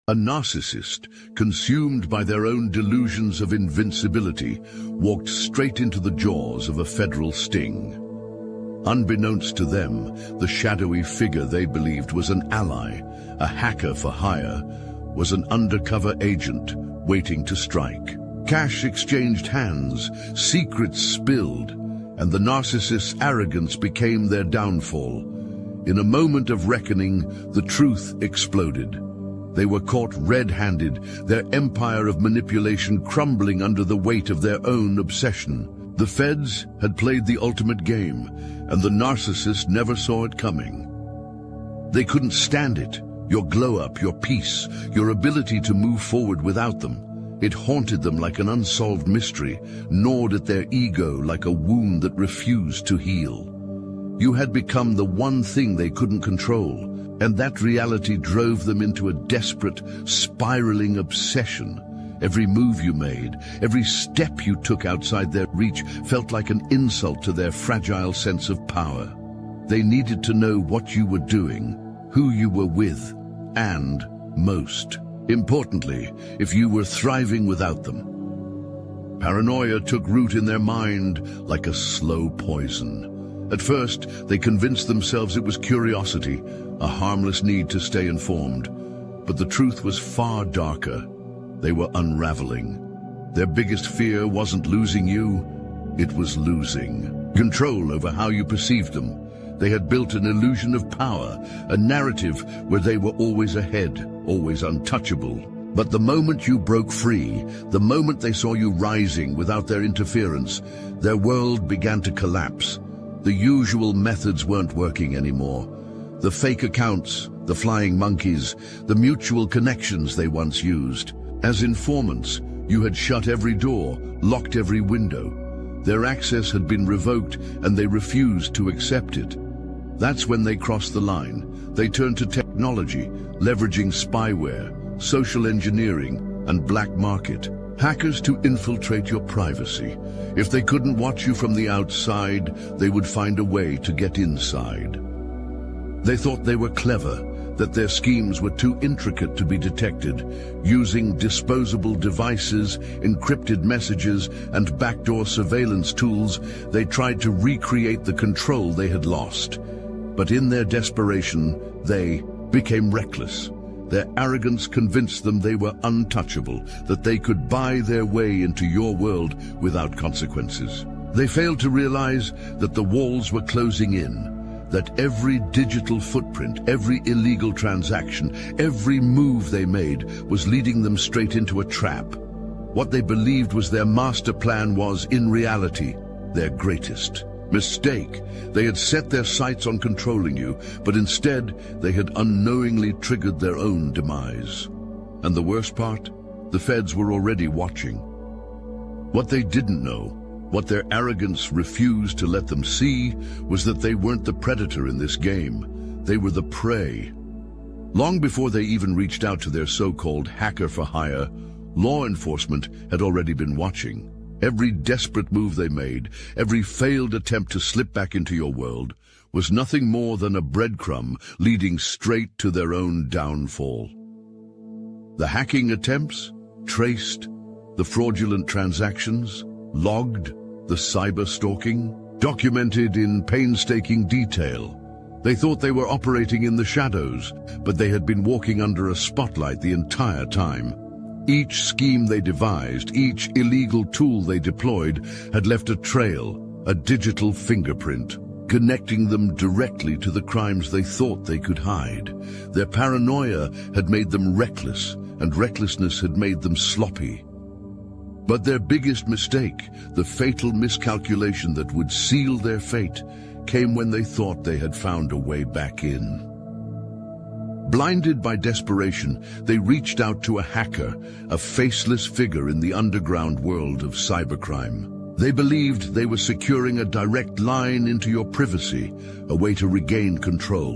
A narcissist, consumed by their own delusions of invincibility, walked straight into the jaws of a federal sting. Unbeknownst to them, the shadowy figure they believed was an ally, a hacker for hire, was an undercover agent waiting to strike. Cash exchanged hands, secrets spilled, and the narcissist's arrogance became their downfall. In a moment of reckoning, the truth exploded. They were caught red-handed, their empire of manipulation crumbling under the weight of their own obsession. The feds had played the ultimate game, and the narcissist never saw it coming. They couldn't stand it, your glow-up, your peace, your ability to move forward without them. It haunted them like an unsolved mystery, gnawed at their ego like a wound that refused to heal. You had become the one thing they couldn't control, and that reality drove them into a desperate, spiraling obsession. Every move you made, every step you took outside their reach felt like an insult to their fragile sense of power. They needed to know what you were doing, who you were with, and, most importantly, if you were thriving without them. Paranoia took root in their mind like a slow poison. At first, they convinced themselves it was curiosity, a harmless need to stay informed. But the truth was far darker. They were unraveling. Their biggest fear wasn't losing you, it was losing control over how you perceived them. They had built an illusion of power, a narrative where they were always ahead, always untouchable. But the moment you broke free, the moment they saw you rising without their interference, their world began to collapse. The usual methods weren't working anymore. The fake accounts, the flying monkeys, the mutual connections they once used. As informants, you had shut every door, locked every window. Their access had been revoked, and they refused to accept it. That's when they crossed the line. They turned to technology, leveraging spyware, social engineering, and black market. Hackers to infiltrate your privacy. If they couldn't watch you from the outside, they would find a way to get inside. They thought they were clever, that their schemes were too intricate to be detected. Using disposable devices, encrypted messages, and backdoor surveillance tools, they tried to recreate the control they had lost. But in their desperation, they became reckless. Their arrogance convinced them they were untouchable, that they could buy their way into your world without consequences. They failed to realize that the walls were closing in, that every digital footprint, every illegal transaction, every move they made was leading them straight into a trap. What they believed was their master plan was, in reality, their greatest mistake. They had set their sights on controlling you, but instead they had unknowingly triggered their own demise. And the worst part? The feds were already watching. What they didn't know, what their arrogance refused to let them see, was that they weren't the predator in this game. They were the prey. Long before they even reached out to their so-called hacker for hire, law enforcement had already been watching. Every desperate move they made, every failed attempt to slip back into your world, was nothing more than a breadcrumb leading straight to their own downfall. The hacking attempts, traced; the fraudulent transactions, logged; the cyber stalking, documented in painstaking detail. They thought they were operating in the shadows, but they had been walking under a spotlight the entire time. Each scheme they devised, each illegal tool they deployed, had left a trail, a digital fingerprint, connecting them directly to the crimes they thought they could hide. Their paranoia had made them reckless, and recklessness had made them sloppy. But their biggest mistake, the fatal miscalculation that would seal their fate, came when they thought they had found a way back in. Blinded by desperation, they reached out to a hacker, a faceless figure in the underground world of cybercrime. They believed they were securing a direct line into your privacy, a way to regain control.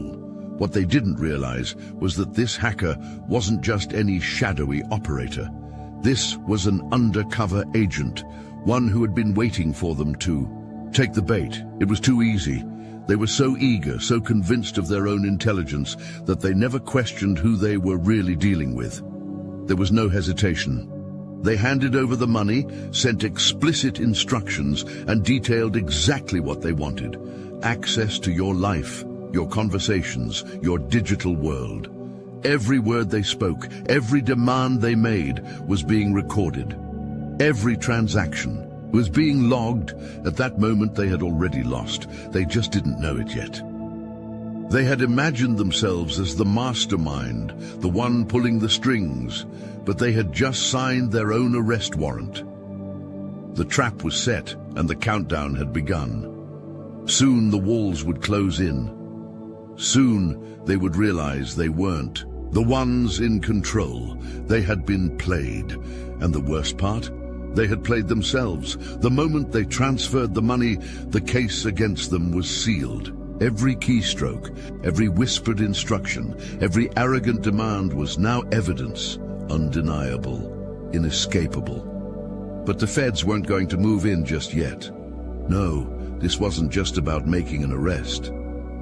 What they didn't realize was that this hacker wasn't just any shadowy operator. This was an undercover agent, one who had been waiting for them to take the bait. It was too easy. They were so eager, so convinced of their own intelligence, that they never questioned who they were really dealing with. There was no hesitation. They handed over the money, sent explicit instructions, and detailed exactly what they wanted: access to your life, your conversations, your digital world. Every word they spoke, every demand they made was being recorded. Every transaction was being logged. At that moment they had already lost. They just didn't know it yet. They had imagined themselves as the mastermind, the one pulling the strings, but they had just signed their own arrest warrant. The trap was set and the countdown had begun. Soon the walls would close in. Soon they would realize they weren't the ones in control. They had been played. And the worst part? They had played themselves. The moment they transferred the money, the case against them was sealed. Every keystroke, every whispered instruction, every arrogant demand was now evidence, undeniable, inescapable. But the feds weren't going to move in just yet. No, this wasn't just about making an arrest.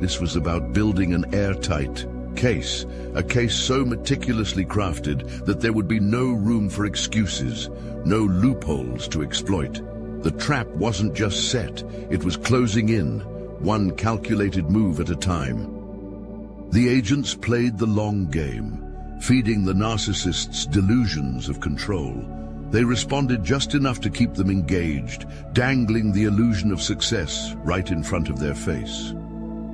This was about building an airtight case, a case so meticulously crafted that there would be no room for excuses, no loopholes to exploit. The trap wasn't just set, it was closing in, one calculated move at a time. The agents played the long game, feeding the narcissists delusions of control. They responded just enough to keep them engaged, dangling the illusion of success right in front of their face.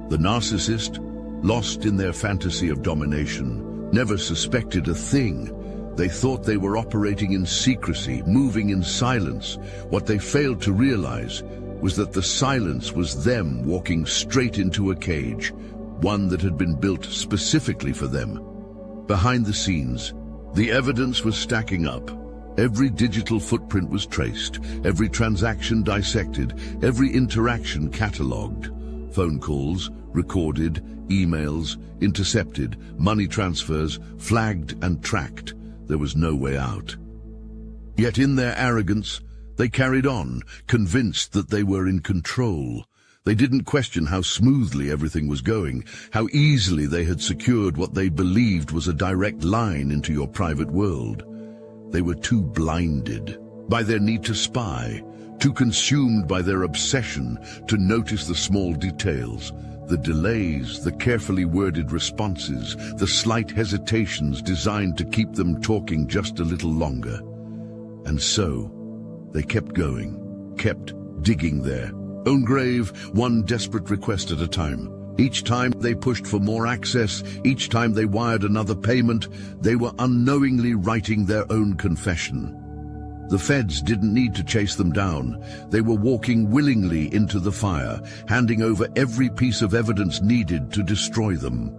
The narcissist, lost in their fantasy of domination, never suspected a thing. They thought they were operating in secrecy, moving in silence. What they failed to realize was that the silence was them walking straight into a cage, one that had been built specifically for them. Behind the scenes, the evidence was stacking up. Every digital footprint was traced, every transaction dissected, every interaction catalogued. Phone calls, recorded, emails, intercepted, money transfers, flagged and tracked. There was no way out. Yet in their arrogance, they carried on, convinced that they were in control. They didn't question how smoothly everything was going, how easily they had secured what they believed was a direct line into your private world. They were too blinded by their need to spy, too consumed by their obsession to notice the small details, the delays, the carefully worded responses, the slight hesitations designed to keep them talking just a little longer. And so, they kept going, kept digging their own grave, one desperate request at a time. Each time they pushed for more access, each time they wired another payment, they were unknowingly writing their own confession. The feds didn't need to chase them down. They were walking willingly into the fire, handing over every piece of evidence needed to destroy them.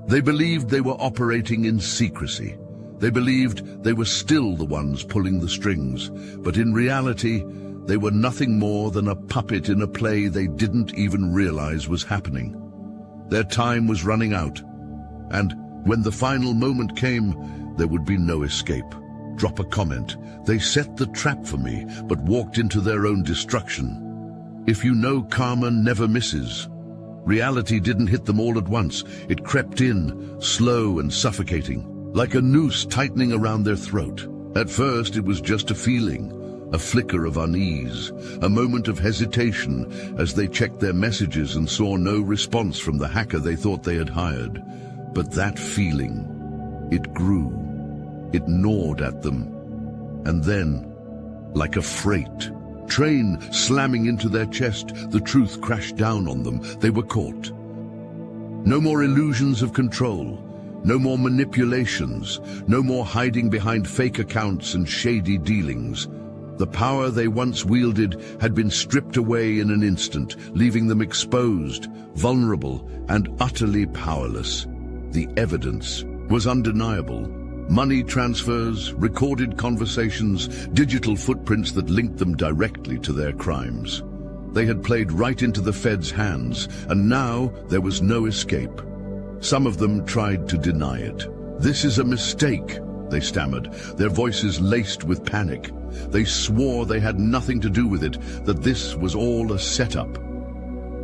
They believed they were operating in secrecy. They believed they were still the ones pulling the strings, but in reality, they were nothing more than a puppet in a play they didn't even realize was happening. Their time was running out, and when the final moment came, there would be no escape. Drop a comment. They set the trap for me, but walked into their own destruction. If you know, karma never misses. Reality didn't hit them all at once. It crept in, slow and suffocating, like a noose tightening around their throat. At first, it was just a feeling, a flicker of unease, a moment of hesitation as they checked their messages and saw no response from the hacker they thought they had hired. But that feeling, it grew. It gnawed at them. And then, like a freight train slamming into their chest, the truth crashed down on them. They were caught. No more illusions of control. No more manipulations. No more hiding behind fake accounts and shady dealings. The power they once wielded had been stripped away in an instant, leaving them exposed, vulnerable, and utterly powerless. The evidence was undeniable. Money transfers, recorded conversations, digital footprints that linked them directly to their crimes. They had played right into the feds' hands, and now there was no escape. Some of them tried to deny it. "This is a mistake," they stammered, their voices laced with panic. They swore they had nothing to do with it, that this was all a setup.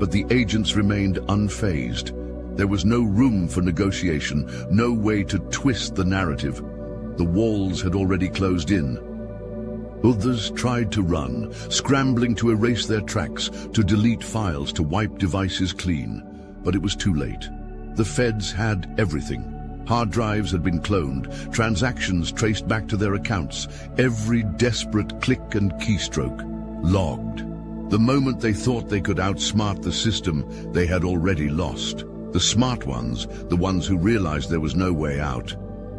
But the agents remained unfazed. There was no room for negotiation, no way to twist the narrative. the walls had already closed in. Others tried to run, scrambling to erase their tracks, to delete files, to wipe devices clean. But it was too late. The feds had everything. Hard drives had been cloned, transactions traced back to their accounts, every desperate click and keystroke logged. The moment they thought they could outsmart the system, they had already lost. The smart ones, the ones who realized there was no way out,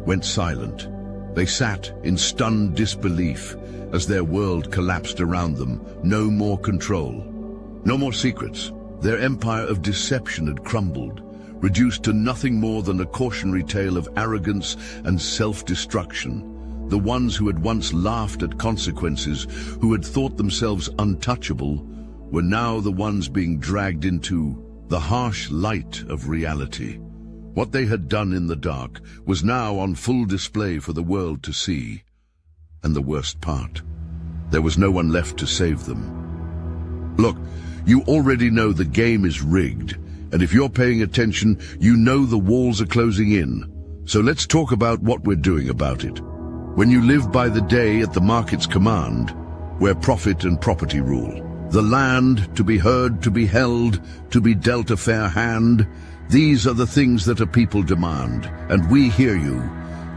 went silent. They sat in stunned disbelief as their world collapsed around them. No more control, no more secrets. Their empire of deception had crumbled, reduced to nothing more than a cautionary tale of arrogance and self-destruction. The ones who had once laughed at consequences, who had thought themselves untouchable, were now the ones being dragged into the harsh light of reality. What they had done in the dark was now on full display for the world to see. And the worst part, there was no one left to save them. Look, you already know the game is rigged, and if you're paying attention, you know the walls are closing in. So let's talk about what we're doing about it. When you live by the day at the market's command, where profit and property rule, the land to be heard, to be held, to be dealt a fair hand, these are the things that a people demand, and we hear you.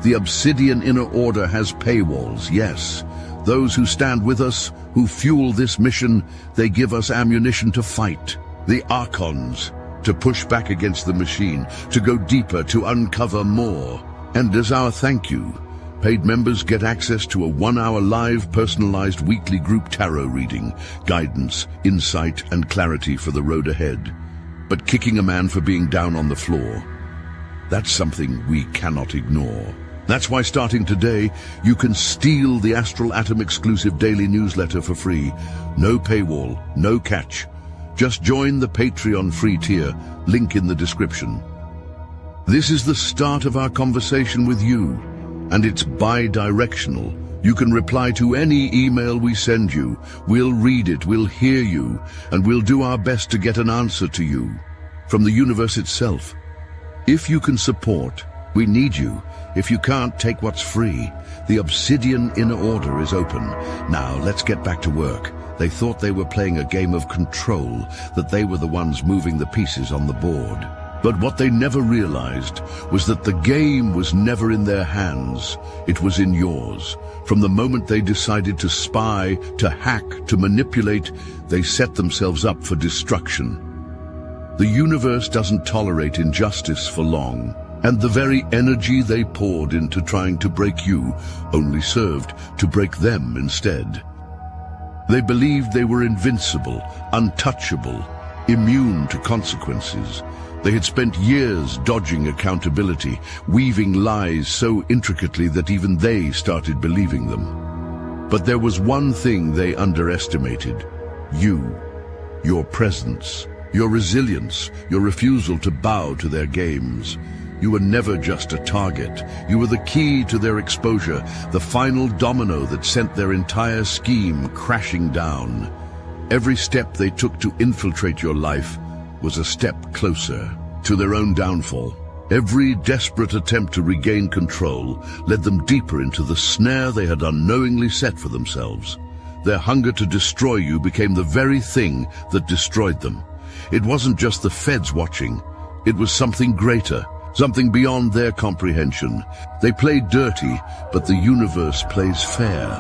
The Obsidian Inner Order has paywalls, yes. Those who stand with us, who fuel this mission, they give us ammunition to fight. The Archons, to push back against the machine, to go deeper, to uncover more. And as our thank you, paid members get access to a 1-hour live, personalized weekly group tarot reading, guidance, insight, and clarity for the road ahead. But kicking a man for being down on the floor, that's something we cannot ignore. That's why starting today, you can steal the Astral Atom exclusive daily newsletter for free. No paywall, no catch. Just join the Patreon free tier, link in the description. This is the start of our conversation with you, and it's bi-directional. You can reply to any email we send you. We'll read it, we'll hear you, and we'll do our best to get an answer to you from the universe itself. If you can support, we need you. If you can't, take what's free. The Obsidian Inner Order is open. Now, let's get back to work. They thought they were playing a game of control, that they were the ones moving the pieces on the board. But what they never realized was that the game was never in their hands. It was in yours. From the moment they decided to spy, to hack, to manipulate, they set themselves up for destruction. The universe doesn't tolerate injustice for long, and the very energy they poured into trying to break you only served to break them instead. They believed they were invincible, untouchable, immune to consequences. They had spent years dodging accountability, weaving lies so intricately that even they started believing them. But there was one thing they underestimated: you, your presence, your resilience, your refusal to bow to their games. You were never just a target. You were the key to their exposure, the final domino that sent their entire scheme crashing down. Every step they took to infiltrate your life was a step closer to their own downfall. Every desperate attempt to regain control led them deeper into the snare they had unknowingly set for themselves. Their hunger to destroy you became the very thing that destroyed them. It wasn't just the feds watching. It was something greater, something beyond their comprehension. They played dirty, but the universe plays fair.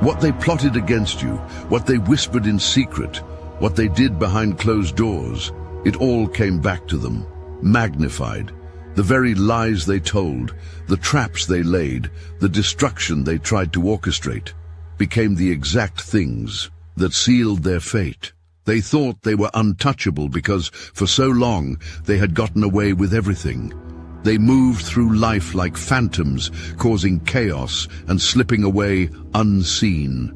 What they plotted against you, what they whispered in secret, what they did behind closed doors, it all came back to them, magnified. The very lies they told, the traps they laid, the destruction they tried to orchestrate, became the exact things that sealed their fate. They thought they were untouchable because, for so long, they had gotten away with everything. They moved through life like phantoms, causing chaos and slipping away unseen.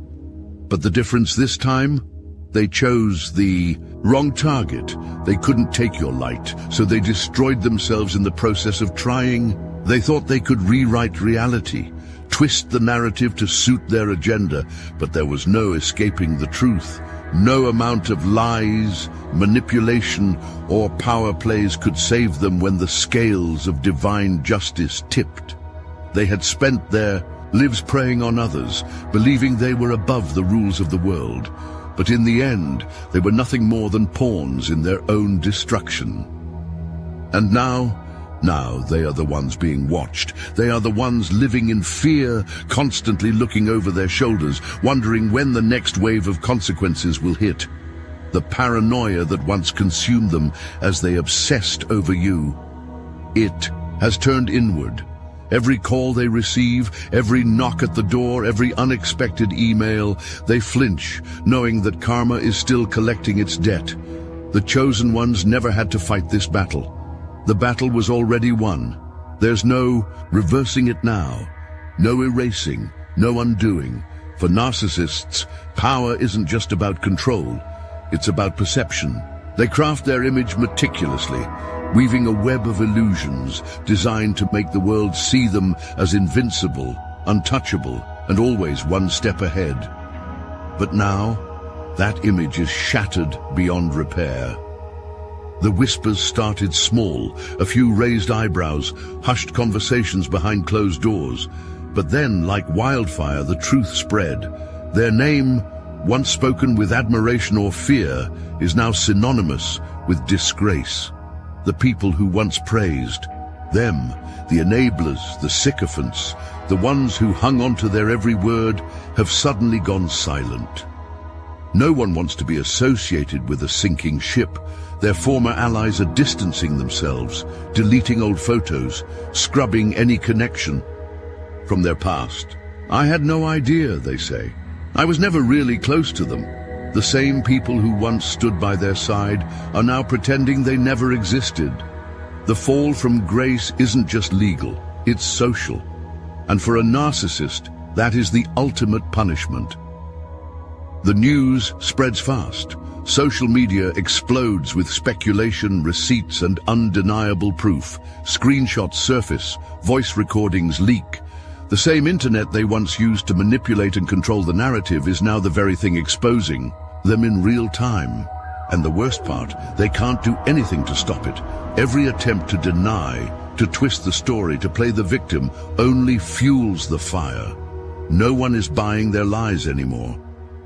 But the difference this time? They chose the wrong target. They couldn't take your light, so they destroyed themselves in the process of trying. They thought they could rewrite reality, twist the narrative to suit their agenda, but there was no escaping the truth. No amount of lies, manipulation, or power plays could save them when the scales of divine justice tipped. They had spent their lives preying on others, believing they were above the rules of the world. But in the end, they were nothing more than pawns in their own destruction. And now they are the ones being watched. They are the ones living in fear, constantly looking over their shoulders, wondering when the next wave of consequences will hit. The paranoia that once consumed them as they obsessed over you, it has turned inward. Every call they receive, every knock at the door, every unexpected email, they flinch, knowing that karma is still collecting its debt. The chosen ones never had to fight this battle. The battle was already won. There's no reversing it now, no erasing, no undoing. For narcissists, power isn't just about control, it's about perception. They craft their image meticulously, weaving a web of illusions designed to make the world see them as invincible, untouchable, and always one step ahead. But now, that image is shattered beyond repair. The whispers started small, a few raised eyebrows, hushed conversations behind closed doors. But then, like wildfire, the truth spread. Their name, once spoken with admiration or fear, is now synonymous with disgrace. The people who once praised, them, the enablers, the sycophants, the ones who hung on to their every word, have suddenly gone silent. No one wants to be associated with a sinking ship. Their former allies are distancing themselves, deleting old photos, scrubbing any connection from their past. I had no idea, they say. I was never really close to them. The same people who once stood by their side are now pretending they never existed. The fall from grace isn't just legal, it's social. And for a narcissist, that is the ultimate punishment. The news spreads fast. Social media explodes with speculation, receipts, and undeniable proof. Screenshots surface, voice recordings leak. The same internet they once used to manipulate and control the narrative is now the very thing exposing them in real time. And the worst part, they can't do anything to stop it. Every attempt to deny, to twist the story, to play the victim, only fuels the fire. No one is buying their lies anymore.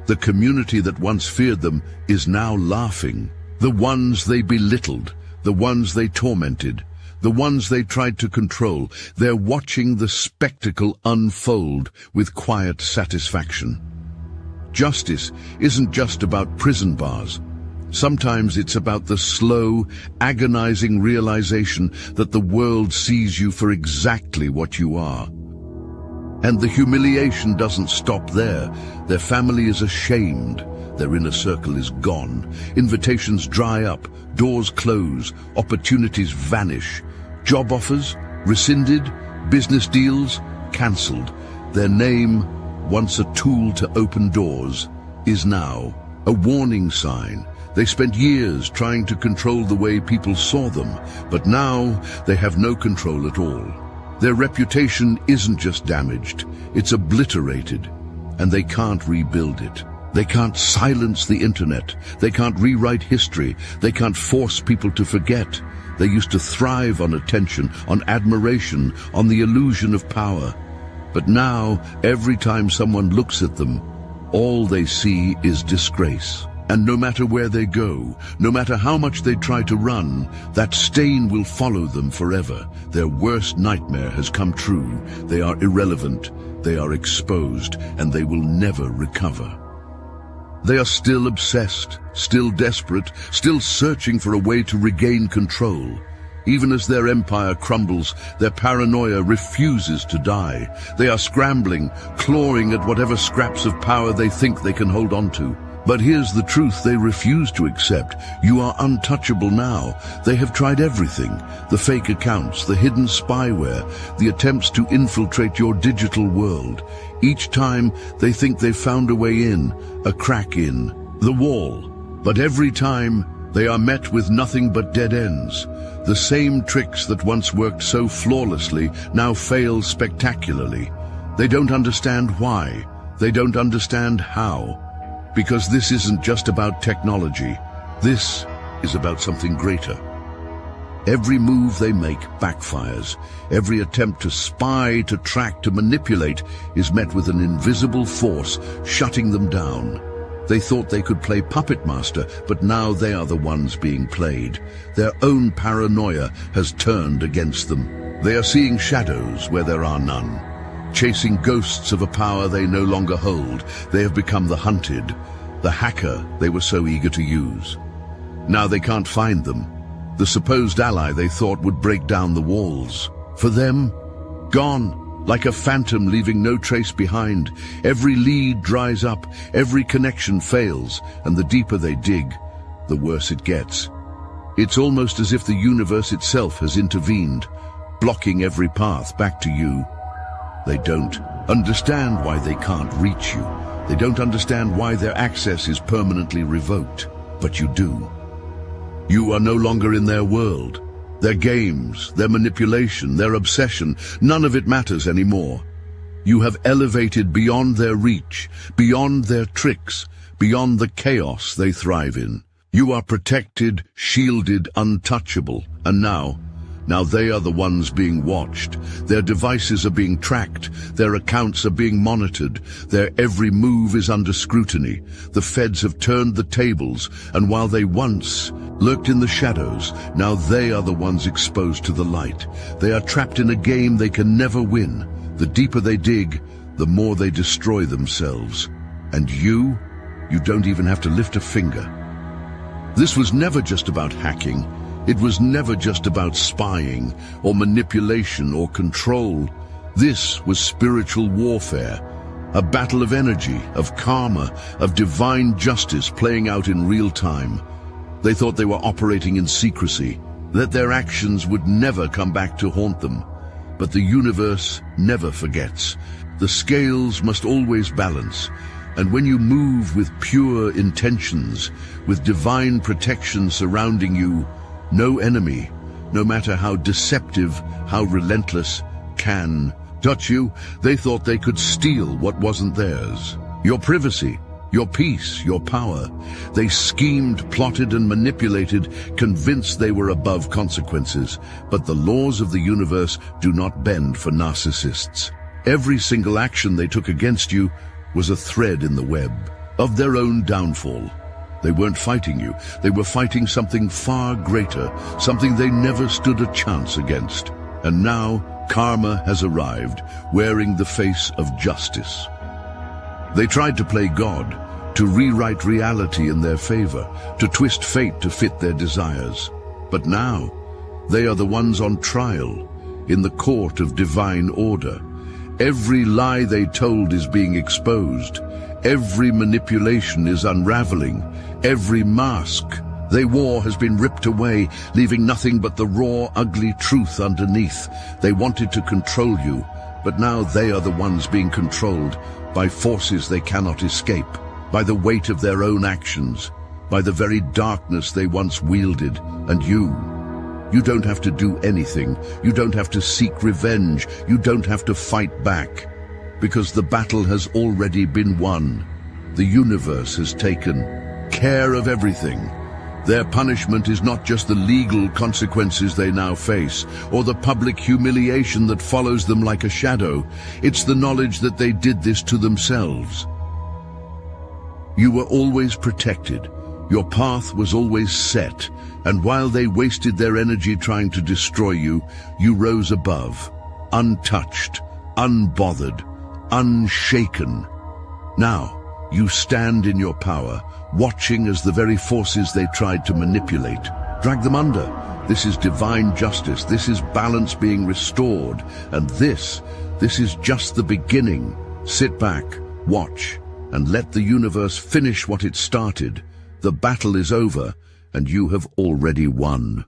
The community that once feared them is now laughing. The ones they belittled, the ones they tormented, the ones they tried to control, they're watching the spectacle unfold with quiet satisfaction. Justice isn't just about prison bars. Sometimes it's about the slow, agonizing realization that the world sees you for exactly what you are. And the humiliation doesn't stop there. Their family is ashamed. Their inner circle is gone. Invitations dry up, doors close, opportunities vanish. Job offers rescinded, business deals cancelled. Their name, once a tool to open doors, is now a warning sign. They spent years trying to control the way people saw them, but now they have no control at all. Their reputation isn't just damaged, it's obliterated, and they can't rebuild it. They can't silence the internet. They can't rewrite history. They can't force people to forget. They used to thrive on attention, on admiration, on the illusion of power. But now, every time someone looks at them, all they see is disgrace. And no matter where they go, no matter how much they try to run, that stain will follow them forever. Their worst nightmare has come true. They are irrelevant, they are exposed, and they will never recover. They are still obsessed, still desperate, still searching for a way to regain control. Even as their empire crumbles, their paranoia refuses to die. They are scrambling, clawing at whatever scraps of power they think they can hold on to. But here's the truth they refuse to accept. You are untouchable now. They have tried everything. The fake accounts, the hidden spyware, the attempts to infiltrate your digital world. Each time they think they've found a way in, a crack in, the wall. But every time they are met with nothing but dead ends. The same tricks that once worked so flawlessly now fail spectacularly. They don't understand why. They don't understand how. Because this isn't just about technology. This is about something greater. Every move they make backfires. Every attempt to spy, to track, to manipulate is met with an invisible force shutting them down. They thought they could play puppet master, but now they are the ones being played. Their own paranoia has turned against them. They are seeing shadows where there are none, chasing ghosts of a power they no longer hold. They have become the hunted, the hacker they were so eager to use. Now they can't find them, the supposed ally they thought would break down the walls. For them, gone. Like a phantom leaving no trace behind. Every lead dries up, every connection fails, and the deeper they dig, the worse it gets. It's almost as if the universe itself has intervened, blocking every path back to you. They don't understand why they can't reach you. They don't understand why their access is permanently revoked. But you do. You are no longer in their world. Their games, their manipulation, their obsession, none of it matters anymore. You have elevated beyond their reach, beyond their tricks, beyond the chaos they thrive in. You are protected, shielded, untouchable, and now they are the ones being watched. Their devices are being tracked, their accounts are being monitored, their every move is under scrutiny. The feds have turned the tables, and while they once lurked in the shadows, now they are the ones exposed to the light. They are trapped in a game they can never win. The deeper they dig, the more they destroy themselves. And you don't even have to lift a finger. This was never just about hacking. It was never just about spying, or manipulation, or control. This was spiritual warfare, a battle of energy, of karma, of divine justice playing out in real time. They thought they were operating in secrecy, that their actions would never come back to haunt them. But the universe never forgets. The scales must always balance. And when you move with pure intentions, with divine protection surrounding you, no enemy, no matter how deceptive, how relentless, can touch you. They thought they could steal what wasn't theirs. Your privacy, your peace, your power. They schemed, plotted, and manipulated, convinced they were above consequences. But the laws of the universe do not bend for narcissists. Every single action they took against you was a thread in the web of their own downfall. They weren't fighting you. They were fighting something far greater, something they never stood a chance against. And now, karma has arrived, wearing the face of justice. They tried to play God, to rewrite reality in their favor, to twist fate to fit their desires. But now, they are the ones on trial, in the court of divine order. Every lie they told is being exposed. Every manipulation is unraveling. Every mask they wore has been ripped away, leaving nothing but the raw, ugly truth underneath. They wanted to control you, but now they are the ones being controlled by forces they cannot escape, by the weight of their own actions, by the very darkness they once wielded. And you don't have to do anything. You don't have to seek revenge. You don't have to fight back, because the battle has already been won. The universe has taken care of everything. Their punishment is not just the legal consequences they now face, or the public humiliation that follows them like a shadow. It's the knowledge that they did this to themselves. You were always protected. Your path was always set, and while they wasted their energy trying to destroy you, you rose above, untouched, unbothered, unshaken. Now, you stand in your power, watching as the very forces they tried to manipulate drag them under. This is divine justice. This is balance being restored. And this is just the beginning. Sit back, watch, and let the universe finish what it started. The battle is over, and you have already won.